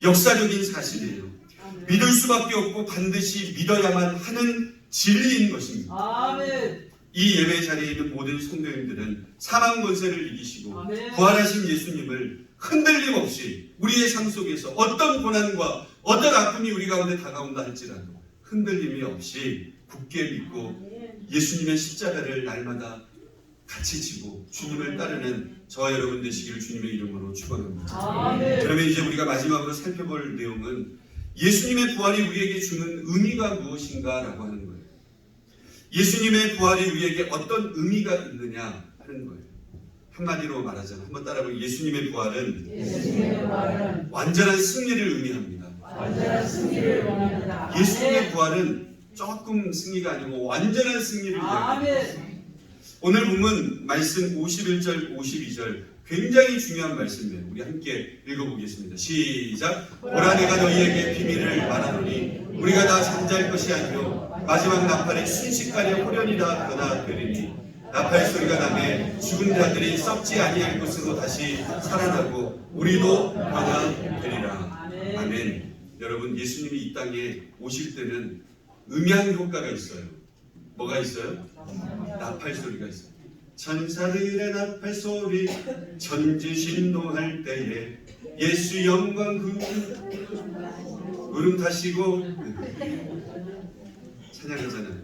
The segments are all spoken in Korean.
역사적인 사실이에요. 믿을 수밖에 없고 반드시 믿어야만 하는 진리인 것입니다. 아멘. 이 예배 자리에 있는 모든 성도님들은 사망 권세를 이기시고 아멘. 부활하신 예수님을 흔들림 없이 우리의 삶 속에서 어떤 고난과 어떤 아픔이 우리 가운데 다가온다 할지라도 흔들림이 없이 굳게 믿고 예수님의 십자가를 날마다 같이 지고 주님을 따르는 저와 여러분 되시기를 주님의 이름으로 축원합니다. 아멘. 그러면 이제 우리가 마지막으로 살펴볼 내용은 예수님의 부활이 우리에게 주는 의미가 무엇인가라고 하는 거예요. 예수님의 부활이 우리에게 어떤 의미가 있느냐 하는 거예요. 한마디로 말하자면 한번 따라해보면 예수님의 부활은 완전한 승리를 의미합니다. 완전한 승리를 의미합니다. 예수님의 부활은 조금 승리가 아니고 완전한 승리를 의미합니다. 아멘. 오늘 본문 말씀 51절 52절 굉장히 중요한 말씀이에요. 우리 함께 읽어보겠습니다. 시작. 오라 내가 너희에게 비밀을 말하노니 우리가 다 잠잘 것이 아니요 마지막 나팔에 순식간에 호련이다 변화 되리니 나팔 소리가 나매 죽은 자들이 썩지 아니할 것으로 다시 살아나고 우리도 변화되리라. 아멘. 여러분 예수님이 이 땅에 오실 때는 음향 효과가 있어요. 뭐가 있어요? 나팔 소리가 있어요. 천사들의 나팔 소리 천지 신동할 때에 예수 영광 구름 타시고 찬양하잖아요.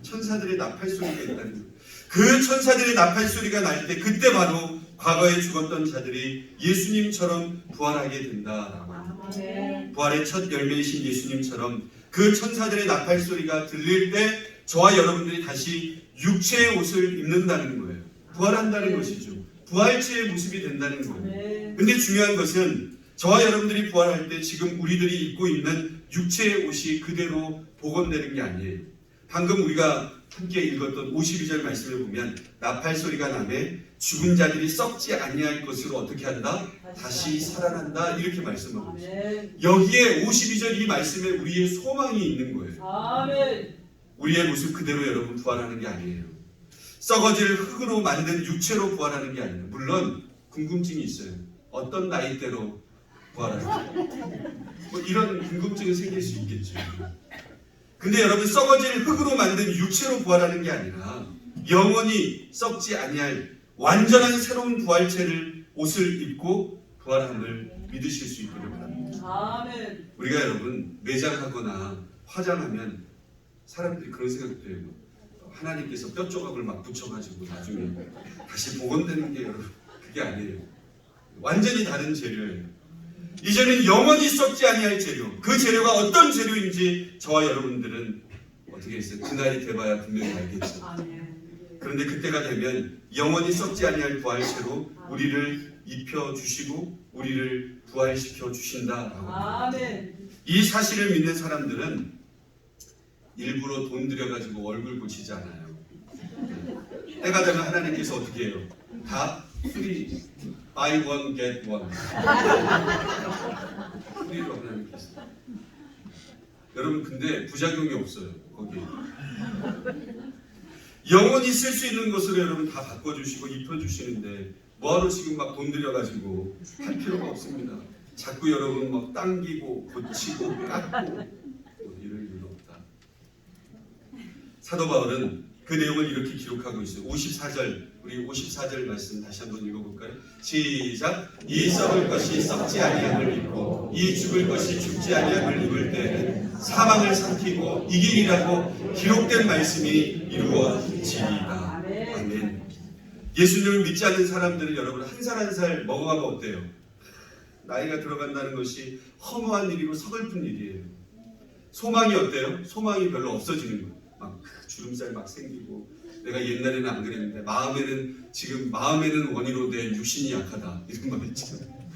천사들의 나팔 소리가 있다는 거예요. 그 천사들의 나팔 소리가 날 때 그때 바로 과거에 죽었던 자들이 예수님처럼 부활하게 된다라고 합니다. 부활의 첫 열매이신 예수님처럼 그 천사들의 나팔 소리가 들릴 때 저와 여러분들이 다시 육체의 옷을 입는다는 거예요. 부활한다는 것이죠. 부활체의 모습이 된다는 거예요. 근데 중요한 것은 저와 여러분들이 부활할 때 지금 우리들이 입고 있는 육체의 옷이 그대로 복원되는 게 아니에요. 방금 우리가 함께 읽었던 52절 말씀을 보면 나팔 소리가 나매 죽은 자들이 썩지 아니할 것으로 어떻게 한다? 다시 살아난다 이렇게 말씀하고 있어요. 여기에 52절 이 말씀에 우리의 소망이 있는 거예요. 아멘. 우리의 모습 그대로 여러분 부활하는 게 아니에요. 썩어질 흙으로 만든 육체로 부활하는 게 아니에요. 물론 궁금증이 있어요. 어떤 나이대로 부활할까? 뭐 이런 궁금증이 생길 수 있겠죠. 근데 여러분 썩어질 흙으로 만든 육체로 부활하는 게 아니라 영원히 썩지 아니할 완전한 새로운 부활체를 옷을 입고 부활함을 믿으실 수 있기를 바랍니다. 아멘. 우리가 여러분 매장하거나 화장하면 사람들이 그런 생각도 해요. 하나님께서 뼈 조각을 막 붙여가지고 나중에 다시 복원되는 게 여러분 그게 아니에요. 완전히 다른 재료예요. 이제는 영원히 썩지 아니할 재료. 그 재료가 어떤 재료인지 저와 여러분들은 어떻게 했어요? 그날이 돼봐야 분명히 알겠죠. 그런데 그때가 되면 영원히 썩지 아니할 부활체로 우리를 입혀주시고 우리를 부활시켜 주신다라고 합니다. 이 사실을 믿는 사람들은 일부러 돈 들여가지고 얼굴 고치지 않아요. 때가 되면 하나님께서 어떻게 해요? 다 free, buy one get one. 프리로 하나님께서. 여러분 근데 부작용이 없어요. 거기에. 영원히 쓸 수 있는 것으로 여러분 다 바꿔주시고 입혀주시는데 뭐하러 지금 막 돈 들여가지고 할 필요가 없습니다. 자꾸 여러분 막 당기고 고치고 깎고 뭐 이럴 이유는 없다. 사도 바울은 그 내용을 이렇게 기록하고 있어요. 54절 우리 54절 말씀 다시 한번 읽어볼까요? 시작. 이 썩을 것이 썩지 아니함을 입고 이 죽을 것이 죽지 아니함을 입을 때에는 사망을 삼키고 이기리라고 기록된 말씀이 이루어지리이다. 아멘. 예수님을 믿지 않는 사람들은 여러분 한 살 한 살 먹어가면 어때요? 나이가 들어간다는 것이 허무한 일이고 서글픈 일이에요. 소망이 어때요? 소망이 별로 없어지는 거예요. 막 주름살 막 생기고 내가 옛날에는 안 그랬는데 마음에는 원이로 내 육신이 약하다 이런 말 있잖아요.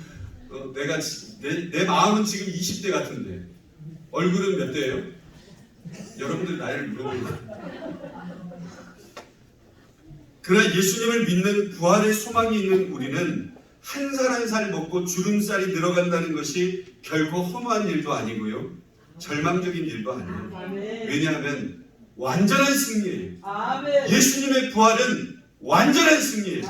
내가 내 마음은 지금 20대 같은데 얼굴은 몇 대예요? 여러분들 나이를 물어보는 거예요. 그러나 예수님을 믿는 부활의 소망이 있는 우리는 한 살 한 살 먹고 주름살이 늘어간다는 것이 결코 허무한 일도 아니고요. 절망적인 일도 아니에요. 왜냐하면 완전한 승리예요. 예수님의 부활은 완전한 승리예요.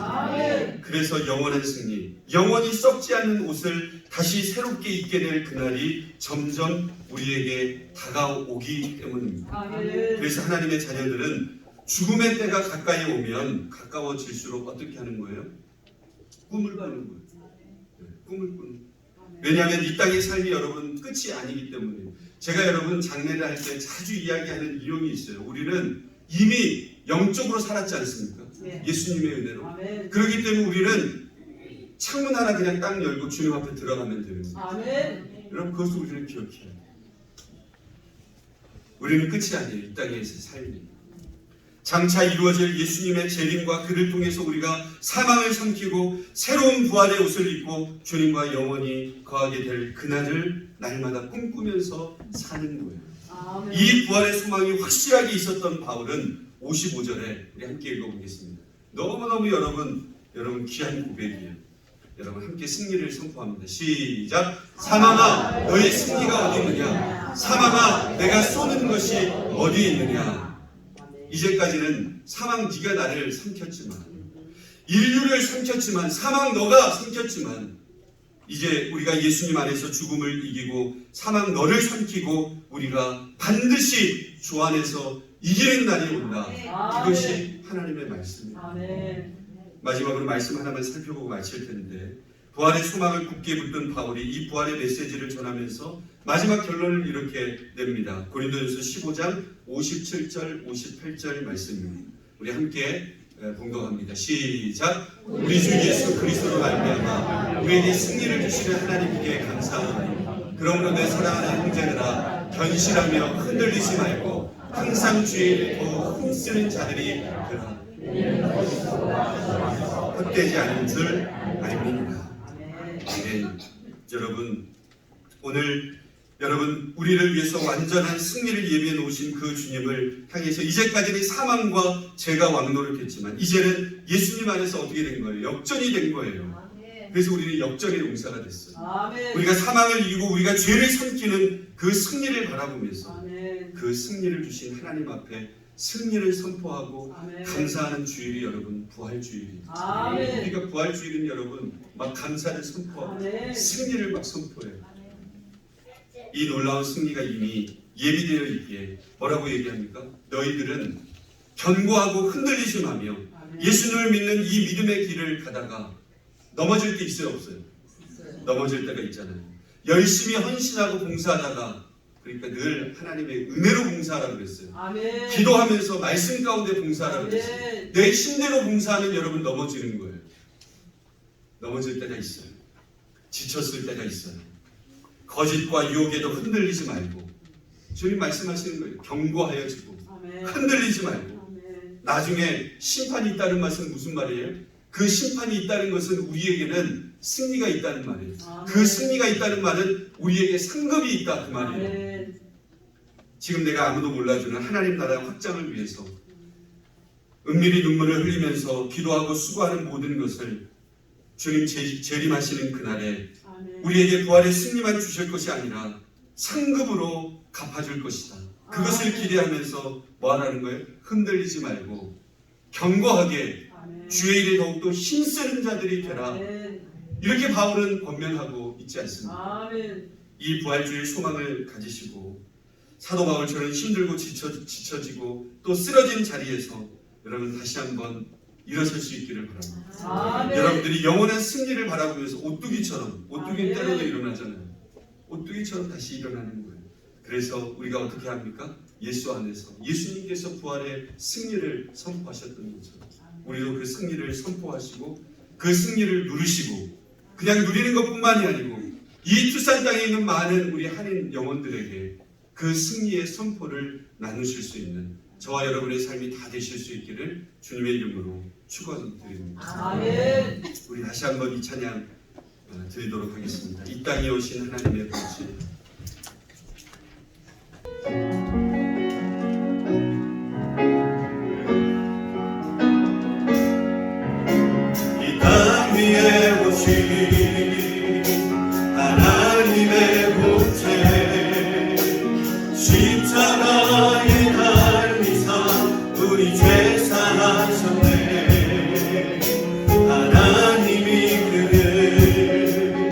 그래서 영원한 승리, 영원히 썩지 않는 옷을 다시 새롭게 있게 될 그날이 점점 우리에게 다가오기 때문입니다. 아멘. 그래서 하나님의 자녀들은 죽음의 때가 가까이 오면 가까워질수록 어떻게 하는 거예요? 꿈을 꾸는 거예요. 꿈을 꾸는 거예요. 왜냐하면 이 땅의 삶이 여러분 끝이 아니기 때문에. 제가 여러분 장례를 할 때 자주 이야기하는 이론이 있어요. 우리는 이미 영적으로 살았지 않습니까? 네. 예수님의 은혜로. 아멘. 그렇기 때문에 우리는 창문 하나 그냥 딱 열고 주님 앞에 들어가면 되는 거예요. 아멘. 여러분 그것도 우리는 기억해야 돼요. 우리는 끝이 아니에요. 이 땅에서의 삶이. 장차 이루어질 예수님의 재림과 그를 통해서 우리가 사망을 삼키고 새로운 부활의 옷을 입고 주님과 영원히 거하게 될 그날을 날마다 꿈꾸면서 사는 거예요. 아멘. 이 부활의 소망이 확실하게 있었던 바울은 55절에 우리 함께 읽어보겠습니다. 너무너무 여러분 귀한 고백이에요. 여러분 함께 승리를 선포합니다. 시작. 사망아 너의 승리가 어디 있느냐? 사망아 내가 쏘는 것이 어디 있느냐? 이제까지는 사망 네가 나를 삼켰지만, 인류를 삼켰지만, 사망 너가 삼켰지만, 이제 우리가 예수님 안에서 죽음을 이기고 사망 너를 삼키고 우리가 반드시 주 안에서 이기는 날이 온다. 이것이 하나님의 말씀입니다. 아멘. 마지막으로 말씀 하나만 살펴보고 마칠 텐데, 부활의 소망을 굳게 붙든 바울이 이 부활의 메시지를 전하면서 마지막 결론을 이렇게 냅니다. 고린도전서 15장 57절 58절 말씀입니다. 우리 함께 봉독합니다. 시작. 우리 주 예수 그리스도로 말미암아 우리에게 승리를 주시는 하나님께 감사하노니 그러므로 내 사랑하는 형제들아 견실하며 흔들리지 말고 항상 주의 더욱 힘쓰는 자들이 되라. 헛되지 않은 줄 알미니라. 아멘. 여러분 오늘 우리를 위해서 완전한 승리를 예비해 놓으신 그 주님을 향해서 이제까지는 사망과 죄가 왕노릇했지만 이제는 예수님 안에서 어떻게 된 거예요? 역전이 된 거예요. 그래서 우리는 역전의 용사가 됐어요. 아멘. 우리가 사망을 이기고 우리가 죄를 삼키는 그 승리를 바라보면서 아멘. 그 승리를 주신 하나님 앞에 승리를 선포하고 아멘. 감사하는 주일이 여러분 부활주일이에요. 아멘. 그러니까 부활주일은 여러분 막 감사를 선포하고 아멘. 승리를 막 선포해요. 이 놀라운 승리가 이미 예비되어 있기에 뭐라고 얘기합니까? 너희들은 견고하고 흔들리지 마며 예수님을 믿는 이 믿음의 길을 가다가 넘어질 때 있어요 없어요? 넘어질 때가 있잖아요. 열심히 헌신하고 봉사하다가 그러니까 늘 하나님의 은혜로 봉사하라고 그랬어요. 아멘. 기도하면서 말씀 가운데 봉사하라고 그랬어요. 아멘. 내 힘대로 봉사하면 여러분 넘어지는 거예요. 넘어질 때가 있어요. 지쳤을 때가 있어요. 거짓과 유혹에도 흔들리지 말고 주님 말씀하시는 거예요. 견고하여지고 아멘. 흔들리지 말고 아멘. 나중에 심판이 있다는 말씀은 무슨 말이에요? 그 심판이 있다는 것은 우리에게는 승리가 있다는 말이에요. 아멘. 그 승리가 있다는 말은 우리에게 상급이 있다 그 말이에요. 아멘. 지금 내가 아무도 몰라주는 하나님 나라 확장을 위해서 은밀히 눈물을 흘리면서 기도하고 수고하는 모든 것을 주님 재림하시는 그날에 아멘. 우리에게 부활의 승리만 주실 것이 아니라 상급으로 갚아줄 것이다. 그것을 아멘. 기대하면서 뭐 하라는 거예요? 흔들리지 말고 견고하게 아멘. 주의 일에 더욱더 힘쓰는 자들이 되라. 아멘. 이렇게 바울은 권면하고 있지 않습니까? 아멘. 이 부활주의 소망을 가지시고 사도 바울처럼 힘들고 지쳐지고 또 쓰러진 자리에서 여러분 다시 한번 일어설 수 있기를 바랍니다. 아멘. 여러분들이 영원한 승리를 바라보면서 오뚜기는 아멘. 때로도 일어나잖아요. 오뚜기처럼 다시 일어나는 거예요. 그래서 우리가 어떻게 합니까? 예수 안에서 예수님께서 부활의 승리를 선포하셨던 것처럼 우리도 그 승리를 선포하시고 그 승리를 누리시고 그냥 누리는 것뿐만이 아니고 이 투싼 땅에 있는 많은 우리 한인 영혼들에게 그 승리의 선포를 나누실 수 있는 저와 여러분의 삶이 다 되실 수 있기를 주님의 이름으로 축원드립니다. 아멘. 우리 다시 한번 이 찬양 드리도록 하겠습니다. 이 땅에 오신 하나님의 보시. 이 땅 위에 오신 하나님의 본체 십자가에 달리사 우리 죄 사하셨네. 하나님이 그를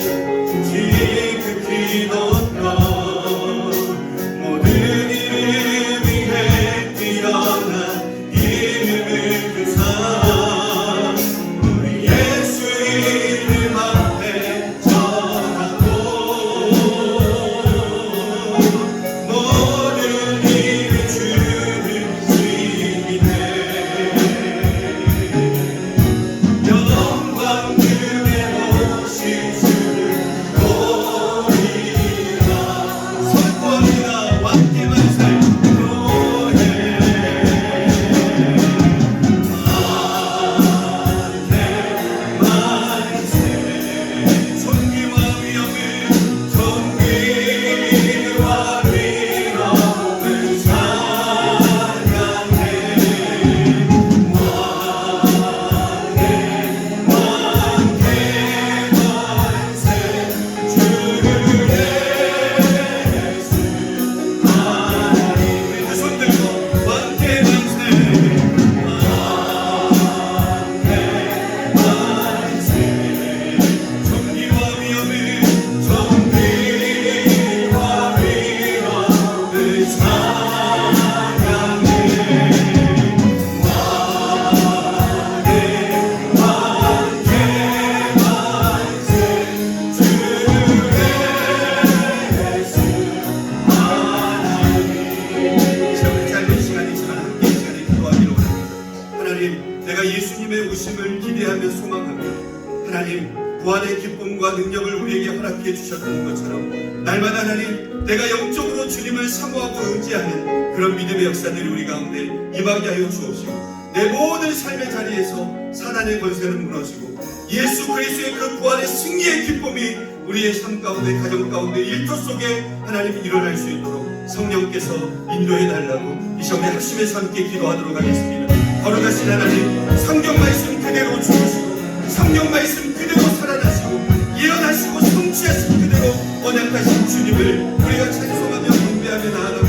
구원의 기쁨과 능력을 우리에게 허락해 주셨던 것처럼 날마다 하나님 내가 영적으로 주님을 사모하고 의지하는 그런 믿음의 역사들이 우리 가운데 임하게 하여 주옵시고 내 모든 삶의 자리에서 사단의 권세는 무너지고 예수 그리스도의 그 부활의 승리의 기쁨이 우리의 삶 가운데 가정 가운데 일터 속에 하나님 일어날 수 있도록 성령께서 인도해 달라고 이 시간에 합심해서 함께 기도하도록 하겠습니다. 거룩하신 하나님 성경 말씀 그대로 주시고 성경 말씀 그대로 살아나시고 일어나시고 성취하신 그대로 언약하신 주님을 우리가 찬송하며 경배하며 나아가